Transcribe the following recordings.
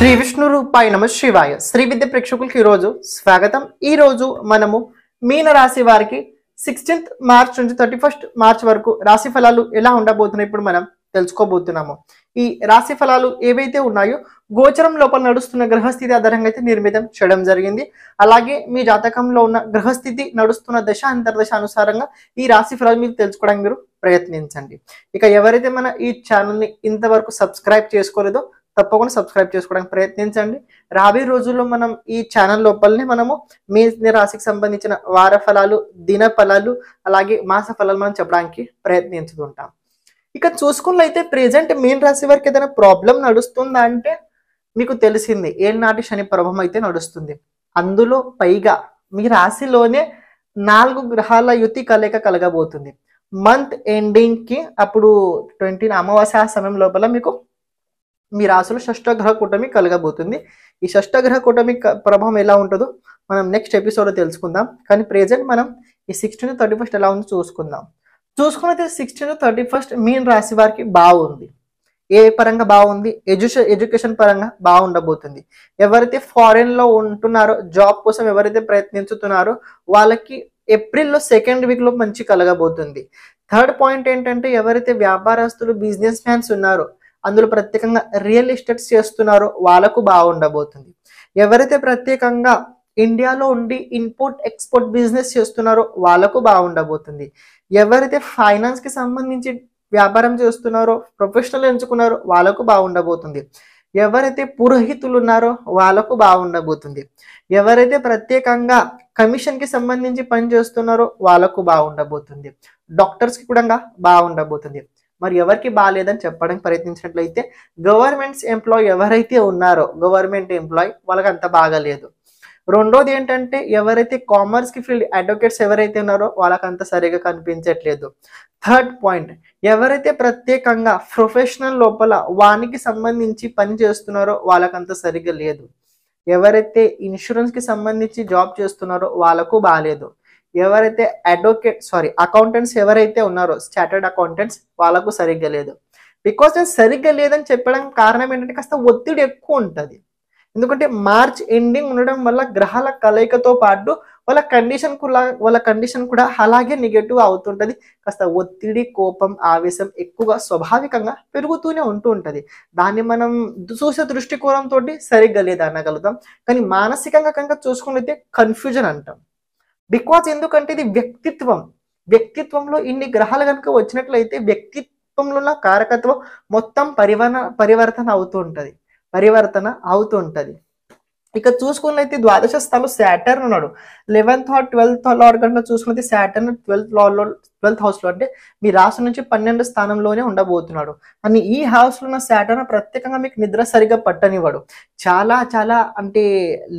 శ్రీ విష్ణు రూపాయ నమ శివాయ. శ్రీ విద్య ప్రేక్షకులకి ఈరోజు స్వాగతం. ఈరోజు మనము మీన రాశి వారికి 16th మార్చ్ నుంచి 31st మార్చ్ వరకు రాశి ఫలాలు ఎలా ఉండబోతున్నాయి ఇప్పుడు మనం తెలుసుకోబోతున్నాము. ఈ రాశి ఫలాలు ఏవైతే ఉన్నాయో గోచరం లోపల నడుస్తున్న గ్రహస్థితి ఆధారంగా అయితే నిర్మితం చేయడం జరిగింది. అలాగే మీ జాతకంలో ఉన్న గ్రహస్థితి నడుస్తున్న దశ అంతర్దశ అనుసారంగా ఈ రాశి ఫలాలు మీరు తెలుసుకోవడానికి మీరు ప్రయత్నించండి. ఇక ఎవరైతే మన ఈ ఛానల్ని ఇంతవరకు సబ్స్క్రైబ్ చేసుకోలేదో తప్పకుండా సబ్స్క్రైబ్ చేసుకోవడానికి ప్రయత్నించండి. రాబోయే రోజుల్లో మనం ఈ ఛానల్ లోపలనే మనము మీ రాశికి సంబంధించిన వార ఫలాలు, దిన ఫలాలు, అలాగే మాస ఫలాలు మనం చెప్పడానికి ప్రయత్నించుకుంటాం. ఇక చూసుకున్నట్లయితే ప్రెజెంట్ మీన రాశి వారికి ఏదైనా ప్రాబ్లం నడుస్తుందా అంటే మీకు తెలిసింది ఏళ్ళనాటి శని ప్రభావం అయితే నడుస్తుంది. అందులో పైగా మీ రాశిలోనే 4 గ్రహాల యుతి కలయిక కలగబోతుంది. మంత్ ఎండింగ్ కి అప్పుడు 20 అమావాస్య సమయం లోపల మీకు మీ రాశిలో షష్టగ్రహ కూటమి కలగబోతుంది. ఈ షష్టగ్రహ కూటమి ప్రభావం ఎలా ఉంటుందో మనం నెక్స్ట్ ఎపిసోడ్లో తెలుసుకుందాం. కానీ ప్రెజెంట్ మనం ఈ 16th 31st ఎలా ఉందో చూసుకుందాం. చూసుకున్నైతే 16th 31st మీన రాశి వారికి బాగుంది. ఏ పరంగా బాగుంది? ఎడ్యుకేషన్ పరంగా బాగుండబోతుంది. ఎవరైతే ఫారెన్ లో ఉంటున్నారో, జాబ్ కోసం ఎవరైతే ప్రయత్నించుతున్నారో వాళ్ళకి ఏప్రిల్లో 2nd వీక్ లో మంచి కలగబోతుంది. థర్డ్ పాయింట్ ఏంటంటే ఎవరైతే వ్యాపారస్తులు, బిజినెస్ మ్యాన్స్ ఉన్నారో, అందులో ప్రత్యేకంగా రియల్ ఎస్టేట్స్ చేస్తున్నారో వాళ్ళకు బాగుండబోతుంది. ఎవరైతే ప్రత్యేకంగా ఇండియాలో ఉండి ఇంపోర్ట్ ఎక్స్పోర్ట్ బిజినెస్ చేస్తున్నారో వాళ్ళకు బాగుండబోతుంది. ఎవరైతే ఫైనాన్స్ కి సంబంధించి వ్యాపారం చేస్తున్నారో, ప్రొఫెషనల్ ఎంచుకున్నారో వాళ్ళకు బాగుండబోతుంది. ఎవరైతే పురోహితులు ఉన్నారో వాళ్ళకు బాగుండబోతుంది. ఎవరైతే ప్రత్యేకంగా కమిషన్ కి సంబంధించి పని చేస్తున్నారో వాళ్ళకు బాగుండబోతుంది. డాక్టర్స్ కి కూడా బాగుండబోతుంది. మరి ఎవరికి బాగాలేదని చెప్పడానికి ప్రయత్నించినట్లయితే గవర్నమెంట్స్ ఎంప్లాయ్ ఎవరైతే ఉన్నారో, గవర్నమెంట్ ఎంప్లాయ్ వాళ్ళకి అంత బాగాలేదు. రెండోది ఏంటంటే ఎవరైతే కామర్స్ కి ఫీల్డ్ అడ్వకేట్స్ ఎవరైతే ఉన్నారో వాళ్ళకి అంత సరిగా కనిపించట్లేదు. థర్డ్ పాయింట్ ఎవరైతే ప్రత్యేకంగా ప్రొఫెషనల్ లోపల వానికి సంబంధించి పని చేస్తున్నారో వాళ్ళకంత సరిగా లేదు. ఎవరైతే ఇన్సూరెన్స్ కి సంబంధించి జాబ్ చేస్తున్నారో వాళ్ళకు బాగాలేదు. ఎవరైతే అకౌంటెంట్స్ ఎవరైతే ఉన్నారో, స్టార్టర్డ్ అకౌంటెంట్స్ వాళ్ళకు సరిగ్గా లేదు. బికాస్ నేను సరిగ్గా లేదని చెప్పడానికి కారణం ఏంటంటే కాస్త ఒత్తిడి ఎక్కువ ఉంటుంది. ఎందుకంటే మార్చ్ ఎండింగ్ ఉండడం వల్ల గ్రహాల కలయికతో పాటు వాళ్ళ కండిషన్ కూడా అలాగే నెగటివ్ అవుతుంటది. కాస్త ఒత్తిడి, కోపం, ఆవేశం ఎక్కువగా స్వాభావికంగా పెరుగుతూనే ఉంటుంది. దాన్ని మనం చూసే దృష్టికోణంతో సరిగ్గా లేదు అనగలుగుతాం. కానీ మానసికంగా కనుక చూసుకున్నైతే కన్ఫ్యూజన్ అంటాం. బికాజ్ ఎందుకంటే ఇది వ్యక్తిత్వంలో ఇన్ని గ్రహాలు కనుక వచ్చినట్లయితే వ్యక్తిత్వంలో ఉన్న కారకత్వం మొత్తం పరివర్తన అవుతూ ఉంటది. ఇక చూసుకున్నైతే ద్వాదశ స్థానంలో సాటర్న్ ఉన్నాడు. 11th or 12th లార్డ్ కనుక చూసుకున్నైతే సాటర్న్ 12th హౌస్ లో అంటే మీ రాశి నుంచి 12వ స్థానంలోనే ఉండబోతున్నాడు. అని ఈ హౌస్ లో ఉన్న సాటర్న్ ప్రత్యేకంగా మీకు నిద్ర సరిగా పట్టనివ్వడు. చాలా అంటే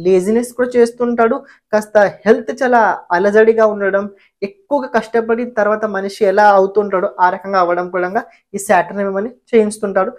లేజినెస్ కూడా చేస్తుంటాడు. కాస్త హెల్త్ చాలా అలజడిగా ఉండడం, ఎక్కువగా కష్టపడి తర్వాత మనిషి ఎలా అవుతుంటాడో ఆ రకంగా అవ్వడం కూడా ఈ సాటర్న్ మిమ్మల్ని చేయిస్తుంటాడు.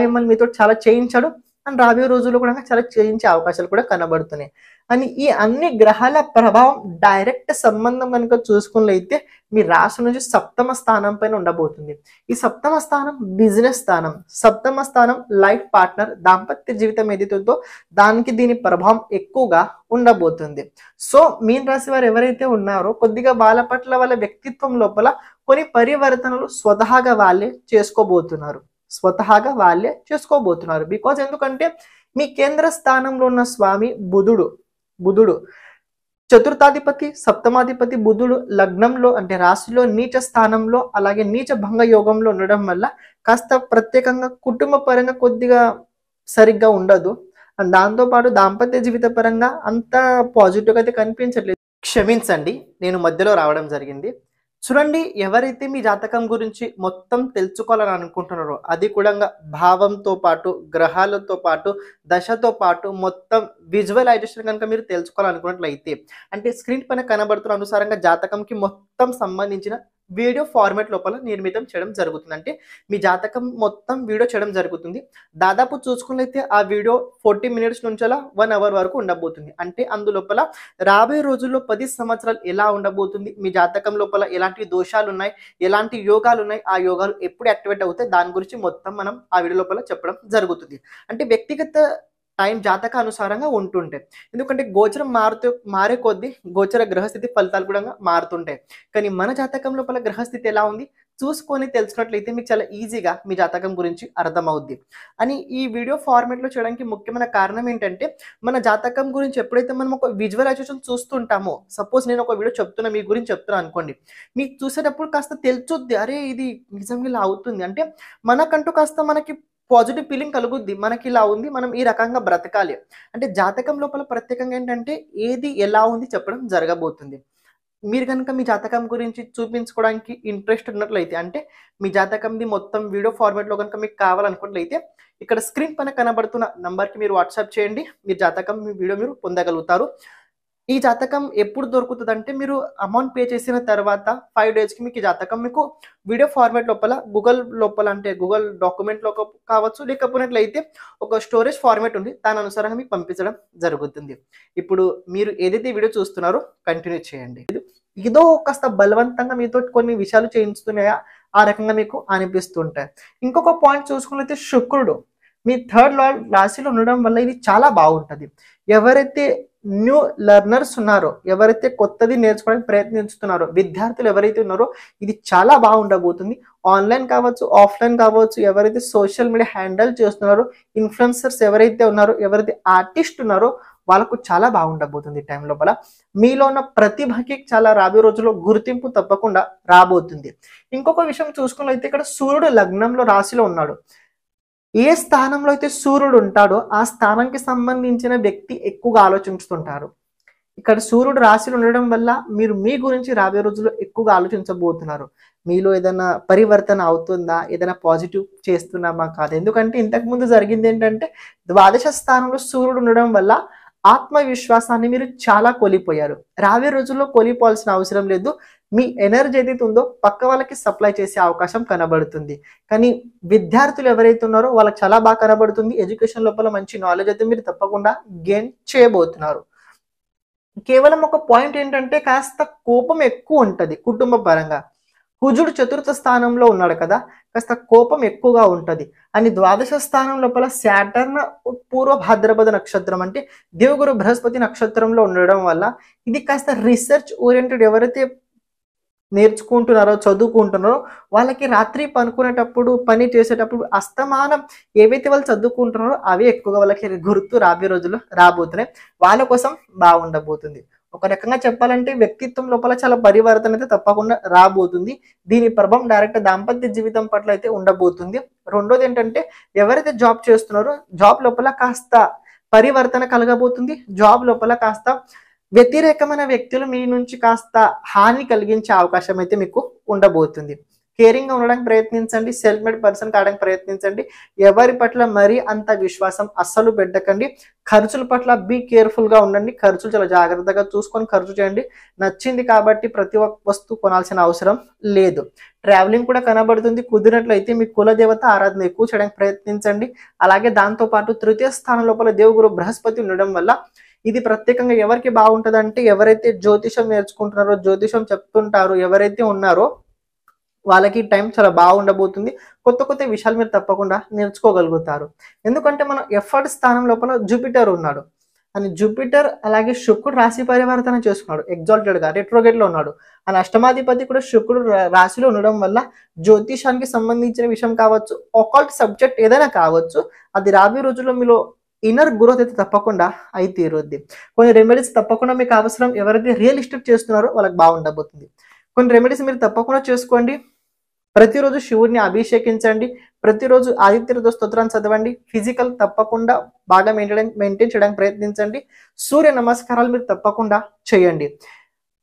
మిమ్మల్ని మీతో చాలా చేయించాడు. అండ్ రాబోయే రోజుల్లో కూడా చాలా చేయించే అవకాశాలు కూడా కనబడుతున్నాయి. అని ఈ అన్ని గ్రహాల ప్రభావం డైరెక్ట్ సంబంధం కనుక చూసుకున్నట్లయితే మీ రాశి నుంచి 7వ స్థానం పైన ఉండబోతుంది. ఈ 7వ స్థానం బిజినెస్ స్థానం. 7వ స్థానం లైఫ్ పార్ట్నర్, దాంపత్య జీవితం ఏదైతుందో దానికి దీని ప్రభావం ఎక్కువగా ఉండబోతుంది. సో మీన రాశి వారు ఎవరైతే ఉన్నారో కొద్దిగా వాళ్ళ పట్ల వాళ్ళ వ్యక్తిత్వం లోపల కొన్ని పరివర్తనలు స్వతహాగా వాళ్ళే చేసుకోబోతున్నారు. బికాజ్ ఎందుకంటే మీ కేంద్ర స్థానంలో ఉన్న స్వామి బుధుడు చతుర్థాధిపతి, సప్తమాధిపతి బుధుడు లగ్నంలో అంటే రాశిలో నీచ స్థానంలో, అలాగే నీచ భంగ యోగంలో ఉండడం వల్ల కాస్త ప్రత్యేకంగా కుటుంబ పరంగా కొద్దిగా సరిగ్గా ఉండదు. అండ్ దాంతోపాటు దాంపత్య జీవిత పరంగా అంత పాజిటివ్గా అయితే కనిపించట్లేదు. క్షమించండి, నేను మధ్యలో రావడం జరిగింది. చూడండి, ఎవరైతే మీ జాతకం గురించి మొత్తం తెలుసుకోవాలని అనుకుంటున్నారో అది కూడా భావంతో పాటు, గ్రహాలతో పాటు, దశతో పాటు మొత్తం విజువలైజేషన్ కనుక మీరు తెలుసుకోవాలనుకున్నట్లయితే అంటే స్క్రీన్ పైన కనబడుతున్న అనుసారంగా జాతకంకి మొత్తం సంబంధించిన వీడియో ఫార్మాట్ లోపల నిర్మితం చేయడం జరుగుతుంది. అంటే మీ జాతకం మొత్తం వీడియో చేయడం జరుగుతుంది. దాదాపు చూసుకున్నైతే ఆ వీడియో 40 minutes నుంచి 1 hour వరకు ఉండబోతుంది. అంటే అందులోపల రాబోయే రోజుల్లో 10 సంవత్సరాలు ఎలా ఉండబోతుంది, మీ జాతకం లోపల ఎలాంటి దోషాలు ఉన్నాయి, ఎలాంటి యోగాలు ఉన్నాయి, ఆ యోగాలు ఎప్పుడు యాక్టివేట్ అవుతాయి, దాని గురించి మొత్తం మనం ఆ వీడియో లోపల చెప్పడం జరుగుతుంది. అంటే వ్యక్తిగత టైం జాతక అనుసారంగా ఉంటుంటాయి. ఎందుకంటే గోచరం మారే కొద్దీ గోచర గ్రహస్థితి ఫలితాలు కూడా మారుతుంటాయి. కానీ మన జాతకం లోపల గ్రహస్థితి ఎలా ఉంది చూసుకొని తెలుసుకున్నట్లయితే మీకు చాలా ఈజీగా మీ జాతకం గురించి అర్థమవుద్ది. అని ఈ వీడియో ఫార్మాట్లో చేయడానికి ముఖ్యమైన కారణం ఏంటంటే మన జాతకం గురించి ఎప్పుడైతే మనం ఒక విజువలైజేషన్ చూస్తుంటామో, సపోజ్ నేను ఒక వీడియో చెప్తున్నా మీ గురించి చెప్తున్నా అనుకోండి, మీకు చూసేటప్పుడు కాస్త తెలుసుద్ది, అరే ఇది నిజంగా ఇలా అవుతుంది అంటే మనకంటూ కాస్త మనకి పాజిటివ్ ఫీలింగ్ కలుగుద్ది. మనకి ఇలా ఉంది, మనం ఈ రకంగా బ్రతకాలి అంటే జాతకం లోపల ప్రత్యేకంగా ఏంటంటే ఏది ఎలా ఉంది చెప్పడం జరగబోతుంది. మీరు కనుక మీ జాతకం గురించి చూపించుకోవడానికి ఇంట్రెస్ట్ ఉన్నట్లయితే, అంటే మీ జాతకంది మొత్తం వీడియో ఫార్మాట్లో కనుక మీకు కావాలనుకున్నట్లయితే ఇక్కడ స్క్రీన్ పైన కనబడుతున్న నంబర్కి మీరు వాట్సాప్ చేయండి. మీ జాతకం మీ వీడియో మీరు పొందగలుగుతారు. ఈ జాతకం ఎప్పుడు దొరుకుతుందంటే మీరు అమౌంట్ పే చేసిన తర్వాత 5 డేస్కి మీకు ఈ జాతకం మీకు వీడియో ఫార్మాట్ లోపల గూగుల్ అంటే గూగుల్ డాక్యుమెంట్లో కావచ్చు, లేకపోయినట్లయితే ఒక స్టోరేజ్ ఫార్మాట్ ఉంది, దాని అనుసారంగా మీకు పంపించడం జరుగుతుంది. ఇప్పుడు మీరు ఏదైతే వీడియో చూస్తున్నారో కంటిన్యూ చేయండి. ఏదో కాస్త బలవంతంగా మీతో కొన్ని విషయాలు చేయించుతున్నాయా ఆ రకంగా మీకు అనిపిస్తుంటాయి. ఇంకొక పాయింట్ చూసుకున్నట్లయితే శుక్రుడు మీ 3rd లార్డ్ రాశిలో ఉండడం వల్ల ఇది చాలా బాగుంటుంది. ఎవరైతే న్యూ లెర్నర్స్ ఉన్నారో, ఎవరైతే కొత్తది నేర్చుకోవడానికి ప్రయత్నిస్తున్నారో, విద్యార్థులు ఎవరైతే ఉన్నారో ఇది చాలా బాగుండబోతుంది. ఆన్లైన్ కావచ్చు, ఆఫ్లైన్ కావచ్చు, ఎవరైతే సోషల్ మీడియా హ్యాండిల్ చేస్తున్నారో, ఇన్ఫ్లుయెన్సర్స్ ఎవరైతే ఉన్నారో, ఎవరైతే ఆర్టిస్ట్ ఉన్నారో వాళ్ళకు చాలా బాగుండబోతుంది. టైం లోపల మీలో ఉన్న ప్రతిభకి చాలా రాబోయే రోజుల్లో గుర్తింపు తప్పకుండా రాబోతుంది. ఇంకొక విషయం చూసుకున్నట్లయితే ఇక్కడ సూర్యుడు లగ్నంలో రాశిలో ఉన్నాడు. ఏ స్థానంలో అయితే సూర్యుడు ఉంటాడో ఆ స్థానానికి సంబంధించిన వ్యక్తి ఎక్కువగా ఆలోచిస్తుంటారు. ఇక్కడ సూర్యుడు రాశిలో ఉండడం వల్ల మీరు మీ గురించి రాబోయే రోజుల్లో ఎక్కువగా ఆలోచించబోతున్నారు. మీలో ఏదైనా పరివర్తన అవుతుందా, ఏదైనా పాజిటివ్ చేస్తున్నామా కాదు. ఎందుకంటే ఇంతకుముందు జరిగింది ఏంటంటే ద్వాదశ స్థానంలో సూర్యుడు ఉండడం వల్ల ఆత్మవిశ్వాసాన్ని మీరు చాలా కోల్పోయారు. రాబోయే రోజుల్లో కోల్పోవాల్సిన అవసరం లేదు. మీ ఎనర్జీ ఏదైతే ఉందో పక్క వాళ్ళకి సప్లై చేసే అవకాశం కనబడుతుంది. కానీ విద్యార్థులు ఎవరైతే ఉన్నారో వాళ్ళకి చాలా బాగా కనబడుతుంది. ఎడ్యుకేషన్ లోపల మంచి నాలెడ్జ్ అయితే మీరు తప్పకుండా గెయిన్ చేయబోతున్నారు. కేవలం ఒక పాయింట్ ఏంటంటే కాస్త కోపం ఎక్కువ ఉంటుంది కుటుంబ పరంగా. కుజుడు 4th స్థానంలో ఉన్నాడు కదా, కాస్త కోపం ఎక్కువగా ఉంటుంది. అని ద్వాదశ స్థానం లోపల శాటర్న్ పూర్వ భాద్రపద నక్షత్రం అంటే దేవగురు బృహస్పతి నక్షత్రంలో ఉండడం వల్ల ఇది కాస్త రీసెర్చ్ ఓరియంటెడ్ ఎవరైతే నేర్చుకుంటున్నారో, చదువుకుంటున్నారో వాళ్ళకి రాత్రి పనుకునేటప్పుడు, పని చేసేటప్పుడు అస్తమానం ఏవైతే వాళ్ళు చదువుకుంటున్నారో అవే ఎక్కువగా వాళ్ళకి గుర్తు రాబోయే రోజుల్లో రాబోతున్నాయి. వాళ్ళ కోసం బాగుండబోతుంది. ఒక రకంగా చెప్పాలంటే వ్యక్తిత్వం లోపల చాలా పరివర్తన అయితే తప్పకుండా రాబోతుంది. దీని ప్రభావం డైరెక్ట్ దాంపత్య జీవితం పట్ల అయితే ఉండబోతుంది. రెండోది ఏంటంటే ఎవరైతే జాబ్ చేస్తున్నారో జాబ్ లోపల కాస్త పరివర్తన కలగబోతుంది. జాబ్ లోపల కాస్త వ్యతిరేకమైన వ్యక్తులు మీ నుంచి కాస్త హాని కలిగించే అవకాశం అయితే మీకు ఉండబోతుంది. కేరింగ్గా ఉండడానికి ప్రయత్నించండి. సెల్ఫ్ మేడ్ పర్సన్ కావడానికి ప్రయత్నించండి. ఎవరి పట్ల మరీ అంత విశ్వాసం అస్సలు పెట్టకండి. ఖర్చుల పట్ల బీ కేర్ఫుల్గా ఉండండి. ఖర్చులు చాలా జాగ్రత్తగా చూసుకొని ఖర్చు చేయండి. నచ్చింది కాబట్టి ప్రతి ఒక్క వస్తువు కొనాల్సిన అవసరం లేదు. ట్రావెలింగ్ కూడా కనబడుతుంది. కుదిరినట్లయితే మీ కులదేవత ఆరాధన ఎక్కువ చేయడానికి ప్రయత్నించండి. అలాగే దాంతోపాటు 3వ స్థానం లోపల దేవగురు బృహస్పతి ఉండడం వల్ల ఇది ప్రత్యేకంగా ఎవరికి బాగుంటుంది అంటే ఎవరైతే జ్యోతిషం నేర్చుకుంటున్నారో, జ్యోతిషం చెప్తుంటారో ఎవరైతే ఉన్నారో వాళ్ళకి టైం చాలా బాగుండబోతుంది. కొత్త కొత్త విషయాలు మీరు తప్పకుండా నేర్చుకోగలుగుతారు. ఎందుకంటే మనం ఎఫర్ట్ స్థానం లోపల జూపిటర్ ఉన్నాడు. అని జూపిటర్ అలాగే శుక్రుడు రాశి పరివర్తన చేసుకున్నాడు. ఎగ్జాల్టెడ్గా రెట్రోగేట్లో ఉన్నాడు. అని అష్టమాధిపతి కూడా శుక్రుడు రాశిలో ఉండడం వల్ల జ్యోతిషానికి సంబంధించిన విషయం కావచ్చు, ఒకాల్ట్ సబ్జెక్ట్ ఏదైనా కావచ్చు, అది రాబోయే రోజుల్లో మీలో ఇన్నర్ గ్రోత్ అయితే తప్పకుండా అయి తీరుద్ది. కొన్ని రెమెడీస్ తప్పకుండా మీకు అవసరం. ఎవరైతే రియల్ ఎస్టేట్ చేస్తున్నారో వాళ్ళకి బాగుండబోతుంది. కొన్ని రెమెడీస్ మీరు తప్పకుండా చేసుకోండి. ప్రతిరోజు శివుడిని అభిషేకించండి. ప్రతిరోజు ఆదిత్య హృదయ స్తోత్రాన్ని చదవండి. ఫిజికల్ తప్పకుండా బాగా మెయింటైన్ చేయడానికి ప్రయత్నించండి. సూర్య నమస్కారాలు మీరు తప్పకుండా చేయండి.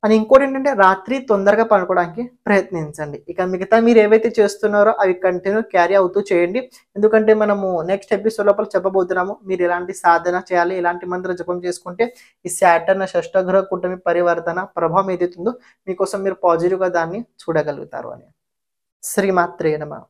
అని ఇంకోటి ఏంటంటే రాత్రి తొందరగా పడుకోవడానికి ప్రయత్నించండి. ఇక మిగతా మీరు ఏవైతే చేస్తున్నారో అవి కంటిన్యూ క్యారీ అవుతూ చేయండి. ఎందుకంటే మనము నెక్స్ట్ ఎపిసోడ్ లోపల చెప్పబోతున్నాము మీరు ఎలాంటి సాధన చేయాలి, ఎలాంటి మంత్ర జపం చేసుకుంటే ఈ శాటర్న్ షష్టగ్రహ కూటమి పరివర్తన ప్రభావం ఏదైతుందో మీకోసం మీరు పాజిటివ్గా దాన్ని చూడగలుగుతారు అని. శ్రీమాత్రే నమః.